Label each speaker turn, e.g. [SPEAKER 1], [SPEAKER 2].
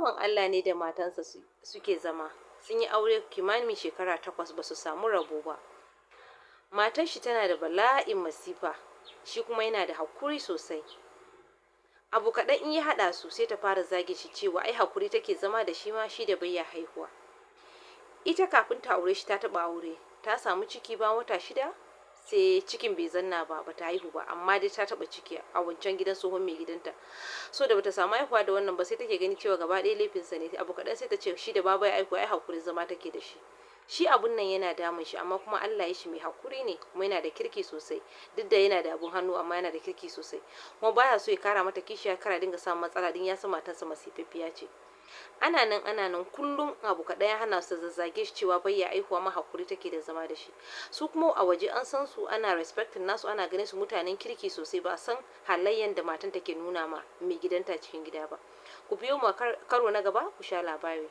[SPEAKER 1] bawan Allah ne da matansa suke zama, sun yi aure kimanin shekara 8 ba su samu rabo ba. Matar shi tana da bala'in masifa, shi kuma yana da hakuri sosai. Abu kaɗan in ya haɗa su sai ta fara zage shi cewa ai hakuri take zama da shi ma shi da bai ya haihuwa. Ita kafin ta aure shi ta taɓa aure, ta samu ciki ba wata 6 sai cikin bai zanna ba, bata haihu ba, amma dai ta taɓa ciki a wancan gidan tsohon mai gidanta. So da bata samu haihuwa da wannan ba sai take gani cewa gaba ɗaya laifinsa ne. Abu kaɗan sai ta ce shi da baba ya haihu ai hakuri zama take da shi. Shi abun nan yana damun shi, amma kuma Allah ya shi mai hakuri ne, kuma yana da kirki sosai. Duk da yana da abun hannu amma yana da kirki sosai. Kuma baya so ya kara mata kishiya, kara dinga samun matsala din ya san matarsa masifaffiya ce. Ana nan kullum abu kaɗan ya hana su zazzage shi cewa bai ya haihuwa ma hakuri take da zama da shi. Su kuma a waje an san su, ana respecting nasu, ana ganin su mutanen kirki sosai, ba san halayyan da matan take nuna ma mai gidanta cikin gida ba. Ku biyo mu karo na gaba ku sha labari.